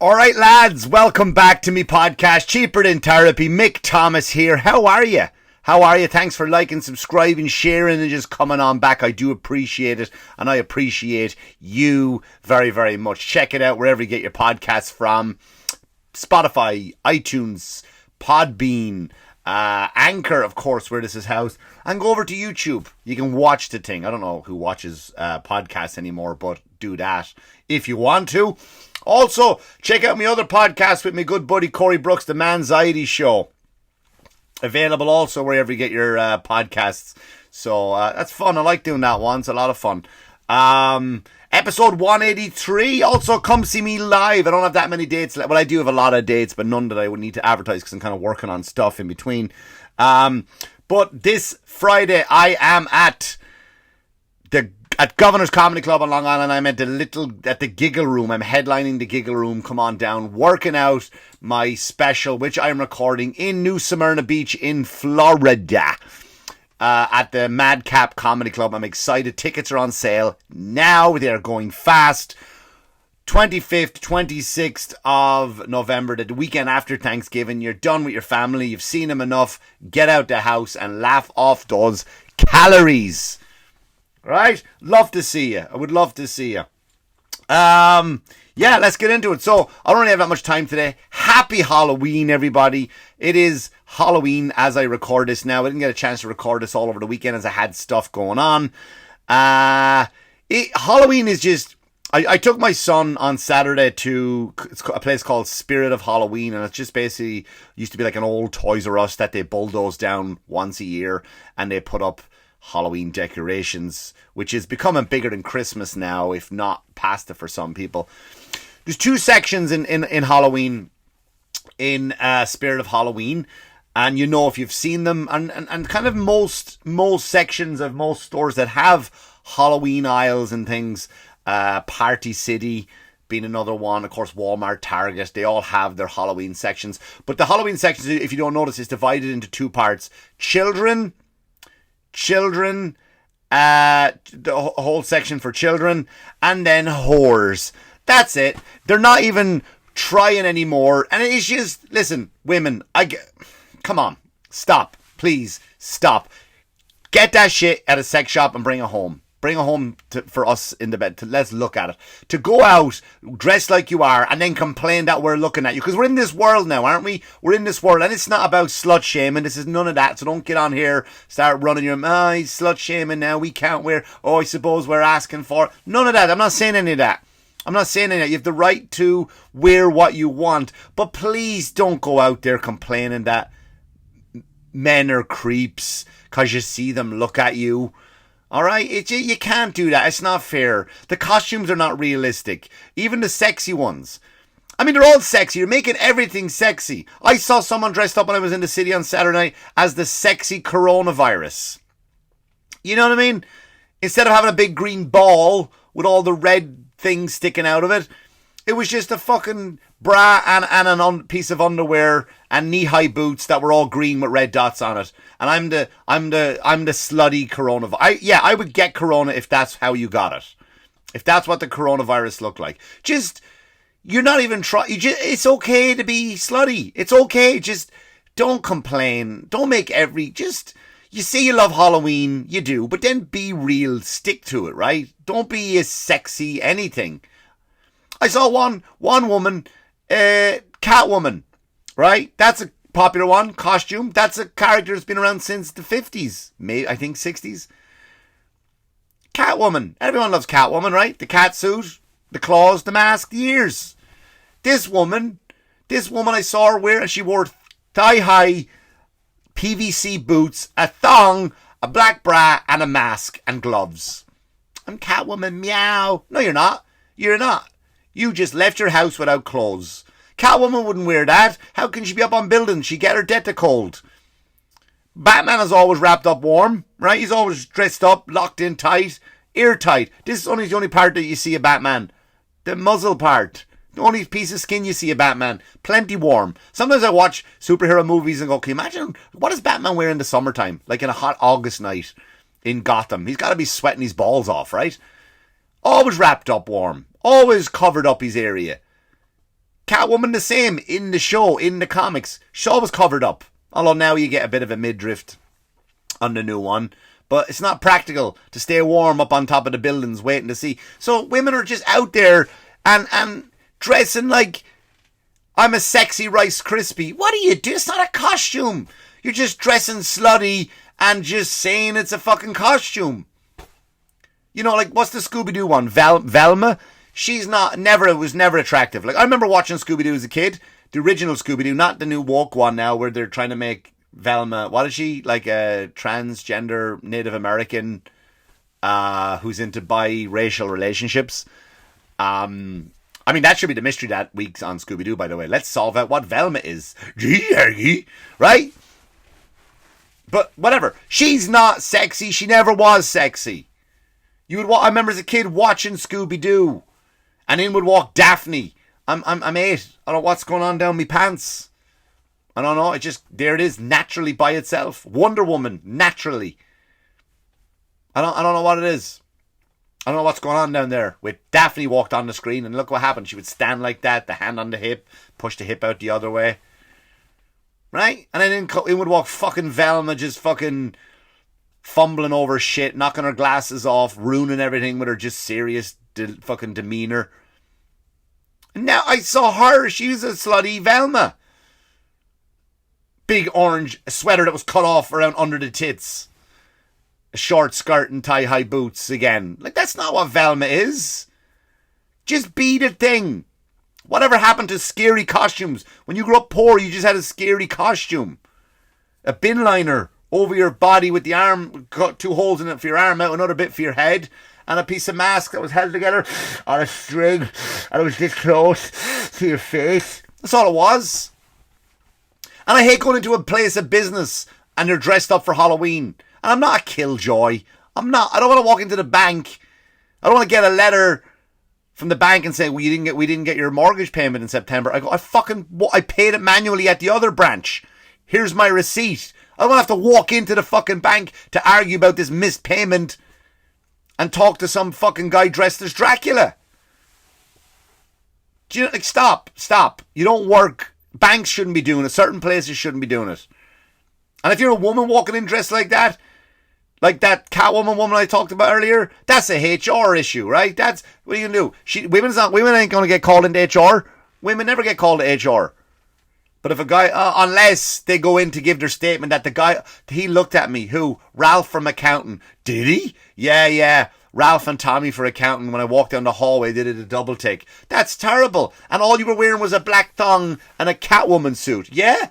All right, lads, welcome back to me podcast, Cheaper Than Therapy. Mick Thomas here. How are you? Thanks for liking, subscribing, sharing, and just coming on back. I do appreciate it, and I appreciate you very, very much. Check it out wherever you get your podcasts from. Spotify, iTunes, Podbean, Anchor, of course, where this is housed. And go over to YouTube. You can watch the thing. I don't know who watches podcasts anymore, but do that if you want to. Also, check out my other podcast with my good buddy Corey Brooks, The Manxiety Show. Available also wherever you get your podcasts. So that's fun. I like doing that one. It's a lot of fun. Episode 183. Also, come see me live. I don't have that many dates. Well, I do have a lot of dates, but none that I would need to advertise because I'm kind of working on stuff in between. But this Friday, I am at Governor's Comedy Club on Long Island. I'm at the Giggle Room. I'm headlining the Giggle Room. Come on down. Working out my special, which I'm recording in New Smyrna Beach in Florida. At the Madcap Comedy Club. I'm excited. Tickets are on sale now. They're going fast. 25th, 26th of November, the weekend after Thanksgiving. You're done with your family. You've seen them enough. Get out the house and laugh off those calories. Right? Love to see you. I would love to see you. Yeah, let's get into it. So, I don't really have that much time today. Happy Halloween, everybody. It is Halloween as I record this now. I didn't get a chance to record this all over the weekend as I had stuff going on. Halloween is just... I took my son on Saturday to a place called Spirit of Halloween, and it's just basically used to be like an old Toys R Us that they bulldoze down once a year, and they put up Halloween decorations, which is becoming bigger than Christmas now, if not past it for some people. There's two sections in Halloween, in Spirit of Halloween, and you know if you've seen them, and kind of most sections of most stores that have Halloween aisles and things, Party City being another one, of course Walmart, Target, they all have their Halloween sections. But the Halloween sections, if you don't notice, is divided into two parts. Children, the whole section for children, and then whores. That's it. They're not even trying anymore, and it's just, listen, women, come on, stop, please, stop. Get that shit at a sex shop and bring it home. Bring it home for us in the bed. Let's look at it. To go out dressed like you are and then complain that we're looking at you. Because we're in this world now, aren't we? We're in this world. And it's not about slut shaming. This is none of that. So don't get on here, start running your mouth. He's slut shaming now. We can't wear. Oh, I suppose we're asking for. None of that. I'm not saying any of that. You have the right to wear what you want. But please don't go out there complaining that men are creeps because you see them look at you. All right, you can't do that. It's not fair. The costumes are not realistic. Even the sexy ones. I mean, they're all sexy. You're making everything sexy. I saw someone dressed up when I was in the city on Saturday night as the sexy coronavirus. You know what I mean? Instead of having a big green ball with all the red things sticking out of it, it was just a fucking bra and a piece of underwear and knee-high boots that were all green with red dots on it. And I'm the slutty coronavirus. I would get corona if that's how you got it. If that's what the coronavirus looked like. Just, you're not even trying. It's okay to be slutty. It's okay. Just don't complain. Don't make you say you love Halloween, you do, but then be real. Stick to it, right? Don't be a sexy anything. I saw one woman, Catwoman, right? That's a popular one, costume. That's a character that's been around since the 50s, maybe, I think 60s. Catwoman. Everyone loves Catwoman, right? The cat suit, the claws, the mask, the ears. This woman I saw her wear, and she wore thigh-high PVC boots, a thong, a black bra, and a mask and gloves. I'm Catwoman, meow. No, you're not. You're not. You just left your house without clothes. Catwoman wouldn't wear that. How can she be up on buildings? She'd get her death to cold. Batman is always wrapped up warm, right? He's always dressed up, locked in tight, airtight. This is only the only part that you see of Batman. The muzzle part. The only piece of skin you see of Batman. Plenty warm. Sometimes I watch superhero movies and go, can you imagine, what does Batman wear in the summertime? Like in a hot August night in Gotham. He's got to be sweating his balls off, right? Always wrapped up warm. Always covered up his area. Catwoman the same in the show, in the comics. She's always covered up. Although now you get a bit of a midriff on the new one. But it's not practical to stay warm up on top of the buildings waiting to see. So women are just out there and dressing like I'm a sexy Rice Krispie. What do you do? It's not a costume. You're just dressing slutty and just saying it's a fucking costume. You know, like, what's the Scooby-Doo one? Velma? She's was never attractive. Like, I remember watching Scooby-Doo as a kid. The original Scooby-Doo, not the new woke one now where they're trying to make Velma, what is she? Like a transgender Native American who's into biracial relationships. I mean, that should be the mystery that week's on Scooby-Doo, by the way. Let's solve out what Velma is. Right? But whatever. She's not sexy. She never was sexy. I remember as a kid watching Scooby-Doo. And in would walk Daphne. I'm 8. I don't know what's going on down my pants. I don't know. There it is, naturally by itself. Wonder Woman, naturally. I don't know what it is. I don't know what's going on down there. With Daphne walked on the screen and look what happened. She would stand like that, the hand on the hip, push the hip out the other way. Right? And then in would walk fucking Velma, just fucking fumbling over shit, knocking her glasses off, ruining everything with her just serious fucking demeanour. And now I saw her. She was a slutty Velma. Big orange sweater that was cut off around under the tits. A short skirt and tie-high boots again. Like, that's not what Velma is. Just be the thing. Whatever happened to scary costumes? When you grew up poor, you just had a scary costume. A bin liner over your body with the arm, cut 2 holes in it for your arm out, another bit for your head, and a piece of mask that was held together on a string, and it was this close to your face. That's all it was. And I hate going into a place of business and they're dressed up for Halloween. And I'm not a killjoy. I don't want to walk into the bank. I don't want to get a letter from the bank and say, well, we didn't get your mortgage payment in September. I go, I paid it manually at the other branch. Here's my receipt. I don't have to walk into the fucking bank to argue about this missed payment and talk to some fucking guy dressed as Dracula. Do you, like, stop. You don't work. Banks shouldn't be doing it. Certain places shouldn't be doing it. And if you're a woman walking in dressed like that Catwoman woman I talked about earlier, that's a HR issue, right? That's what are you gonna do? Women ain't gonna get called into HR. Women never get called to HR. But if a guy, unless they go in to give their statement that the guy, he looked at me, who? Ralph from accounting. Did he? Yeah. Ralph and Tommy for accounting, when I walked down the hallway, they did a double take. That's terrible. And all you were wearing was a black thong and a Catwoman suit. Yeah?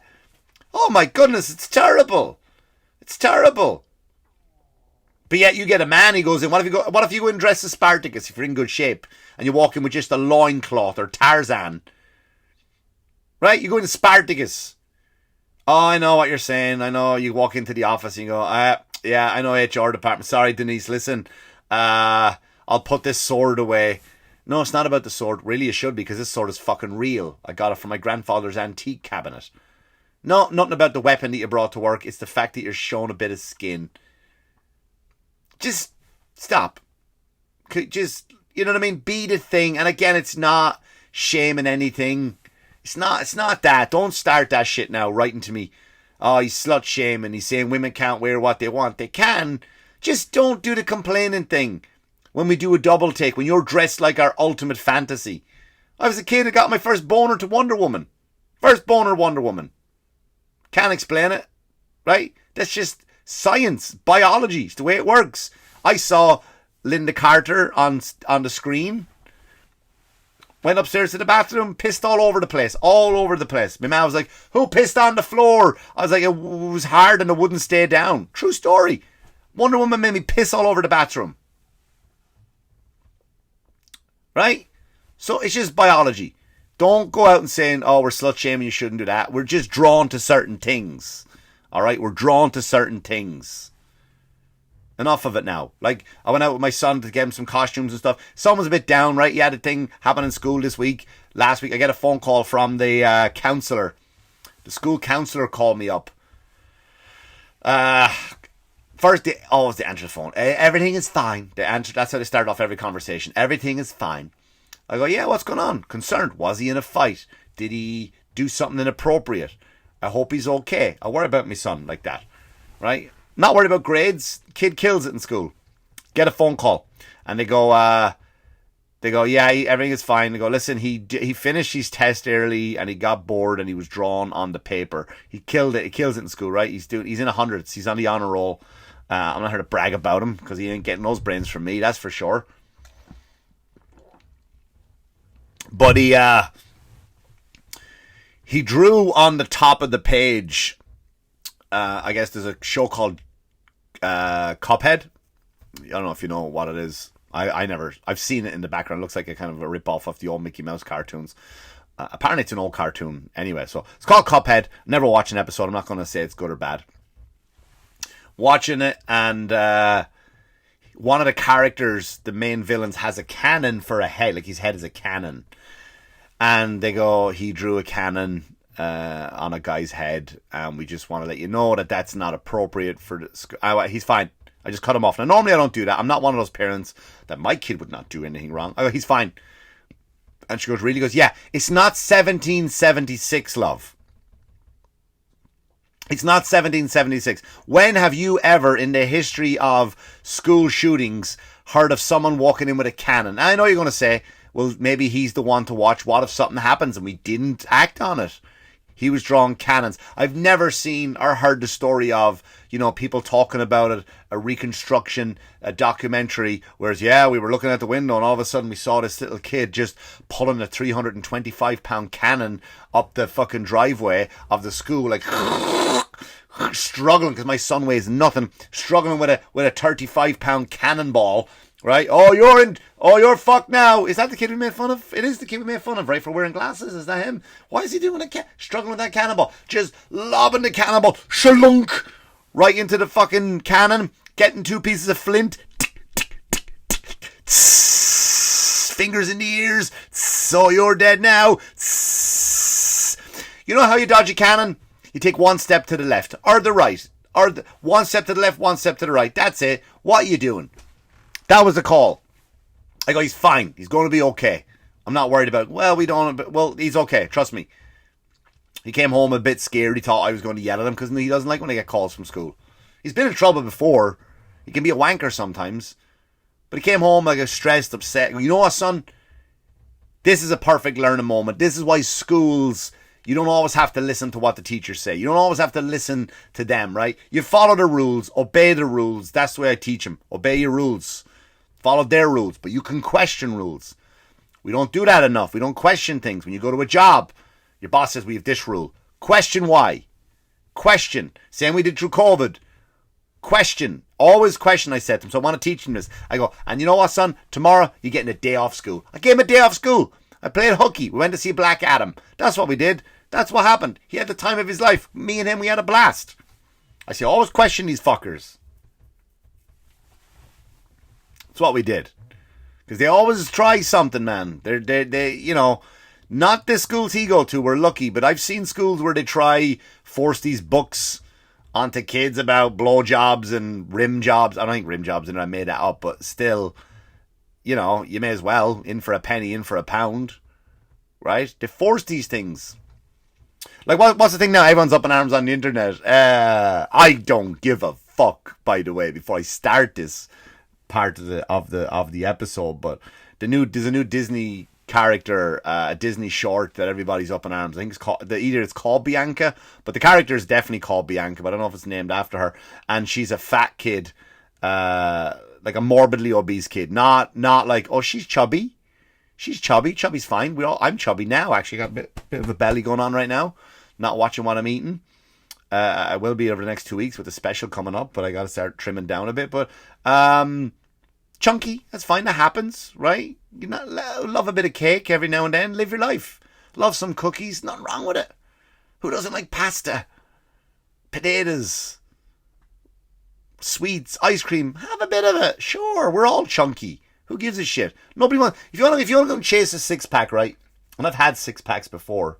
Oh my goodness, it's terrible. It's terrible. But yet you get a man, he goes in, what if you go and dress as Spartacus if you're in good shape and you walk in with just a loincloth or Tarzan? Right? You go into Spartacus. Oh, I know what you're saying. I know you walk into the office and you go, yeah, I know HR department. Sorry, Denise, listen. I'll put this sword away. No, it's not about the sword. Really, it should be, because this sword is fucking real. I got it from my grandfather's antique cabinet. No, nothing about the weapon that you brought to work. It's the fact that you're showing a bit of skin. Just stop. Just, you know what I mean? Be the thing. And again, it's not shaming anything. It's not that. Don't start that shit now, writing to me. Oh, he's slut shaming. He's saying women can't wear what they want. They can. Just don't do the complaining thing. When we do a double take, when you're dressed like our ultimate fantasy. I was a kid who got my first boner to Wonder Woman. First boner Wonder Woman. Can't explain it. Right? That's just science. Biology. It's the way it works. I saw Linda Carter on the screen. Went upstairs to the bathroom, pissed all over the place. All over the place. My mum was like, who pissed on the floor? I was like, it was hard and it wouldn't stay down. True story. Wonder Woman made me piss all over the bathroom. Right? So it's just biology. Don't go out and saying, oh, we're slut shaming, you shouldn't do that. We're just drawn to certain things. Alright? We're drawn to certain things. Enough of it now. Like, I went out with my son to get him some costumes and stuff. Son was a bit down, right? He had a thing happen in school this week. Last week, I get a phone call from the counsellor. The school counsellor called me up. First, they always answer the phone. Everything is fine. They answer. That's how they start off every conversation. Everything is fine. I go, yeah, what's going on? Concerned. Was he in a fight? Did he do something inappropriate? I hope he's okay. I worry about my son like that, right? Not worried about grades. Kid kills it in school. Get a phone call, and they go, yeah, everything is fine. They go, listen, he finished his test early, and he got bored, and he was drawn on the paper. He killed it. He kills it in school, right? He's in the hundreds. He's on the honor roll. I'm not here to brag about him because he ain't getting those brains from me. That's for sure. But he drew on the top of the page. I guess there's a show called Cuphead. I don't know if you know what it is. I've seen it in the background. It looks like a kind of a rip-off of the old Mickey Mouse cartoons. Apparently it's an old cartoon anyway. So it's called Cuphead. Never watched an episode. I'm not going to say it's good or bad. Watching it, and one of the characters, the main villains, has a cannon for a head. Like his head is a cannon. And they go, he drew a cannon on a guy's head, and we just want to let you know that that's not appropriate for the he's fine. I just cut him off. Now, normally I don't do that. I'm not one of those parents that my kid would not do anything wrong. I go, he's fine. And she goes, really? He goes, yeah, it's not 1776, love. It's not 1776. When have you ever, in the history of school shootings, heard of someone walking in with a cannon? I know you're going to say, well, maybe he's the one to watch. What if something happens and we didn't act on it? He was drawing cannons. I've never seen or heard the story of, people talking about it, a reconstruction, a documentary, whereas, yeah, we were looking out the window and all of a sudden we saw this little kid just pulling a 325-pound cannon up the fucking driveway of the school, like, struggling, because my son weighs nothing, struggling with a 35-pound cannonball. Right? You're fucked now. Is that the kid we made fun of? It is the kid we made fun of, right? For wearing glasses. Is that him? Why is he doing struggling with that cannonball? Just lobbing the cannonball, shalunk, right into the fucking cannon, getting two pieces of flint, fingers in the ears. So you're dead now. You know how you dodge a cannon? You take one step to the left or the right, or one step to the left, one step to the right. That's it. What are you doing? That was the call. I go, he's fine. He's going to be okay. I'm not worried about, he's okay. Trust me. He came home a bit scared. He thought I was going to yell at him because he doesn't like when I get calls from school. He's been in trouble before. He can be a wanker sometimes. But he came home like stressed, upset. You know what, son? This is a perfect learning moment. This is why schools, you don't always have to listen to what the teachers say. You don't always have to listen to them, right? You follow the rules. Obey the rules. That's the way I teach them. Obey your rules. Follow their rules, but you can question rules. We don't do that enough. We don't question things. When you go to a job, your boss says we have this rule. Question why. Question. Same we did through COVID. Question. Always question, I said to him. So I want to teach him this. I go, and you know what, son? Tomorrow, you're getting a day off school. I gave him a day off school. I played hooky. We went to see Black Adam. That's what we did. That's what happened. He had the time of his life. Me and him, we had a blast. I say, always question these fuckers. That's what we did. Because they always try something, man. They not the schools he go to, we're lucky, but I've seen schools where they force these books onto kids about blowjobs and rim jobs. I don't think rim jobs, and I made that up, but still, you may as well, in for a penny, in for a pound, right? They force these things. Like, what's the thing now? Everyone's up in arms on the internet. I don't give a fuck, by the way, before I start this part of the episode, but there's a new Disney character, a Disney short that everybody's up in arms. I think it's called Bianca, but the character is definitely called Bianca, but I don't know if it's named after her. And she's a fat kid, like a morbidly obese kid, not like, oh, she's chubby. She's chubby. Chubby's fine. I'm chubby now. Actually, got a bit of a belly going on right now. Not watching what I'm eating. I will be over the next 2 weeks with a special coming up, but I got to start trimming down a bit. But chunky, that's fine. That happens, right? Love a bit of cake every now and then. Live your life. Love some cookies. Nothing wrong with it. Who doesn't like pasta? Potatoes. Sweets. Ice cream. Have a bit of it. Sure, we're all chunky. Who gives a shit? Nobody wants. If you want to go and chase a 6-pack, right? And I've had 6-packs before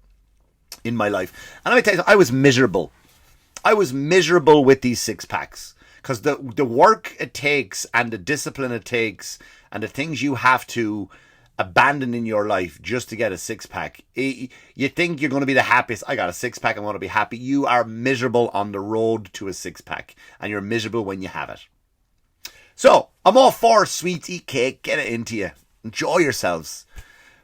in my life. And let me tell you, I was miserable. I was miserable with these 6-packs. Because the work it takes and the discipline it takes and the things you have to abandoning your life just to get a six-pack. You think you're going to be the happiest. I got a six-pack, I'm going to be happy. You are miserable on the road to a six-pack, and you're miserable when you have it. So, I'm all for sweets, eat cake, get it into you. Enjoy yourselves.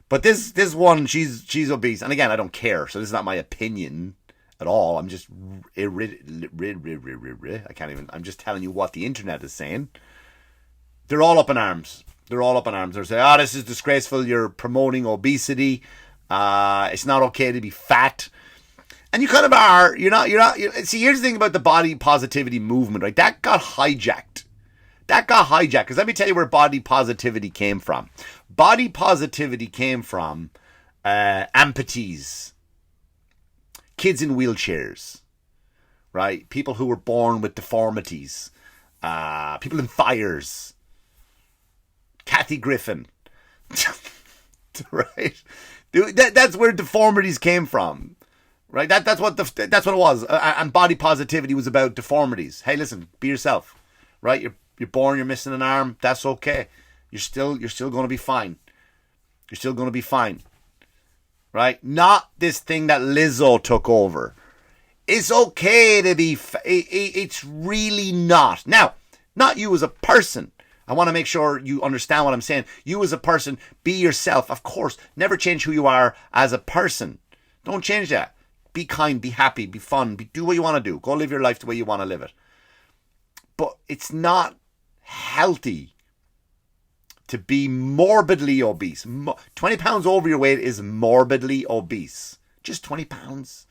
But this one, she's obese. And again, I don't care, so this is not my opinion at all. I'm just I can't even. I'm just telling you what the internet is saying. They're all up in arms. They're saying, this is disgraceful. You're promoting obesity. It's not okay to be fat. And you kind of are. You're not. See, here's the thing about the body positivity movement, right? That got hijacked. Because let me tell you where body positivity came from. Body positivity came from amputees. Kids in wheelchairs, right? People who were born with deformities. People in fires. Kathy Griffin. Right? That's where deformities came from. Right? That's what it was. And body positivity was about deformities. Hey, listen, be yourself. Right? You're born, you're missing an arm. That's okay. You're still going to be fine. You're still going to be fine. Right? Not this thing that Lizzo took over. It's okay to be... It's really not. Now, not you as a person. I want to make sure you understand what I'm saying. You as a person, be yourself. Of course, never change who you are as a person. Don't change that. Be kind, be happy, be fun. Do what you want to do. Go live your life the way you want to live it. But it's not healthy to be morbidly obese. 20 pounds over your weight is morbidly obese. Just 20 pounds.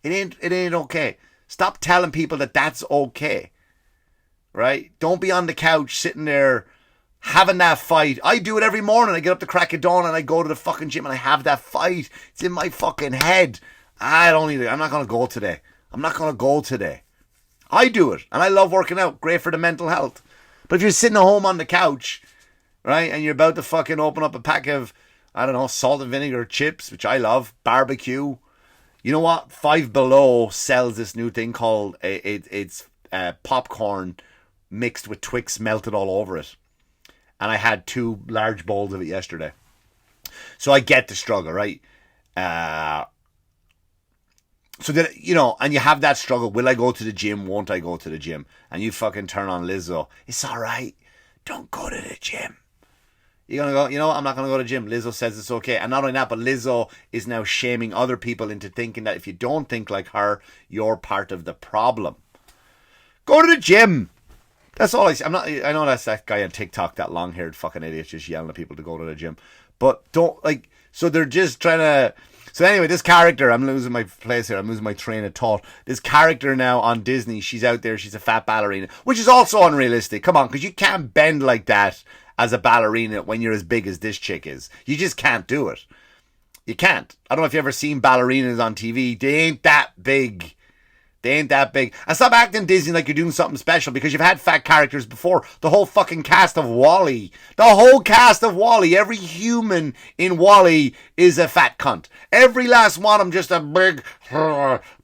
It ain't okay. Stop telling people that that's okay. Right? Don't be on the couch sitting there having that fight. I do it every morning. I get up the crack of dawn and I go to the fucking gym and I have that fight. It's in my fucking head. I'm not going to go today. I do it. And I love working out. Great for the mental health. But if you're sitting at home on the couch, right, and you're about to fucking open up a pack of, I don't know, salt and vinegar chips, which I love, barbecue. You know what? Five Below sells this new thing called, it's popcorn mixed with Twix melted all over it. And I had 2 large bowls of it yesterday. So I get the struggle, right? So that, and you have that struggle. Will I go to the gym? Won't I go to the gym? And you fucking turn on Lizzo. It's all right. Don't go to the gym. You're going to go, I'm not going to go to the gym. Lizzo says it's okay. And not only that, but Lizzo is now shaming other people into thinking that if you don't think like her, you're part of the problem. Go to the gym. That's all I say. I know that's that guy on TikTok, that long-haired fucking idiot just yelling at people to go to the gym. But so they're just trying to... So anyway, this character, I'm losing my place here. I'm losing my train of thought. This character now on Disney, she's out there. She's a fat ballerina, which is also unrealistic. Come on, because you can't bend like that as a ballerina when you're as big as this chick is. You just can't do it. You can't. I don't know if you've ever seen ballerinas on TV. They ain't that big. And stop acting Disney like you're doing something special, because you've had fat characters before. The whole fucking cast of WALL-E. Every human in WALL-E is a fat cunt. Every last one of them just a big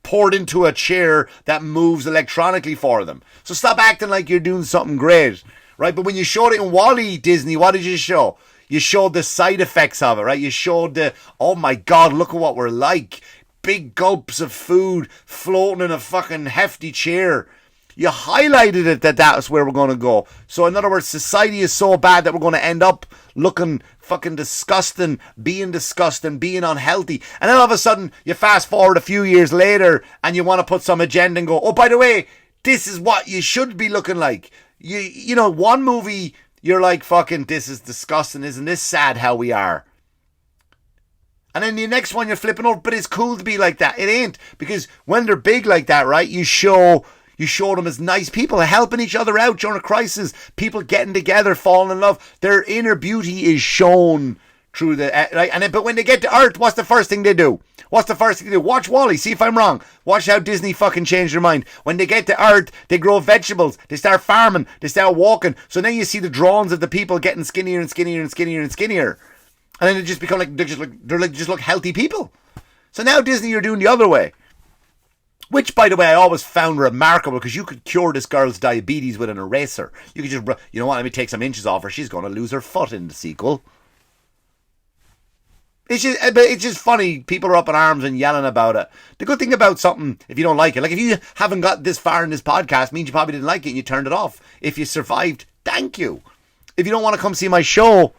poured into a chair that moves electronically for them. So stop acting like you're doing something great. Right? But when you showed it in WALL-E, Disney, what did you show? You showed the side effects of it, right? You showed the, oh my God, look at what we're like. Big gulps of food floating in a fucking hefty chair. You highlighted it that that's where we're going to go. So in other words, society is so bad that we're going to end up looking fucking disgusting, being unhealthy. And then all of a sudden, you fast forward a few years later and you want to put some agenda and go, oh, by the way, this is what you should be looking like. You know, one movie, you're like, fucking, this is disgusting. Isn't this sad how we are? And then the next one you're flipping over, but it's cool to be like that. It ain't, because when they're big like that, right, you show them as nice people, helping each other out during a crisis, people getting together, falling in love. Their inner beauty is shown through the, right? And then, but when they get to Earth, what's the first thing they do? Watch WALL-E, see if I'm wrong. Watch how Disney fucking changed their mind. When they get to Earth, they grow vegetables, they start farming, they start walking. So then you see the drawings of the people getting skinnier and skinnier and skinnier and skinnier. And then they just become they just look healthy people. So now Disney, you're doing the other way. Which, by the way, I always found remarkable, because you could cure this girl's diabetes with an eraser. You could just, you know what, let me take some inches off her. She's going to lose her foot in the sequel. It's just funny. People are up in arms and yelling about it. The good thing about something, if you don't like it, like if you haven't got this far in this podcast, means you probably didn't like it and you turned it off. If you survived, thank you. If you don't want to come see my show,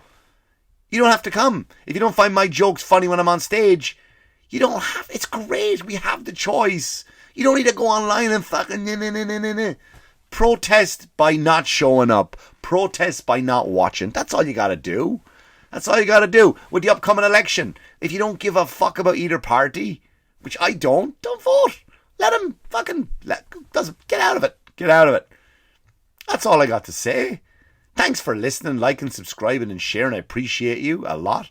you don't have to come. If you don't find my jokes funny when I'm on stage, you don't have. It's great. We have the choice. You don't need to go online and fucking protest by not showing up. Protest by not watching. That's all you got to do. That's all you got to do with the upcoming election. If you don't give a fuck about either party, which I don't vote. Let them fucking get out of it. Get out of it. That's all I got to say. Thanks for listening, liking, subscribing, and sharing. I appreciate you a lot.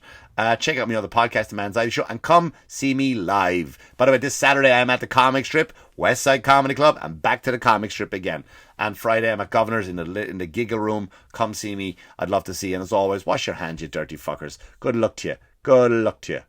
Check out my other podcast, The Man's Show, and come see me live. By the way, this Saturday I'm at the comic strip, West Side Comedy Club, and back to the comic strip again. And Friday I'm at Governor's in the Giggle Room. Come see me. I'd love to see you. And as always, wash your hands, you dirty fuckers. Good luck to you. Good luck to you.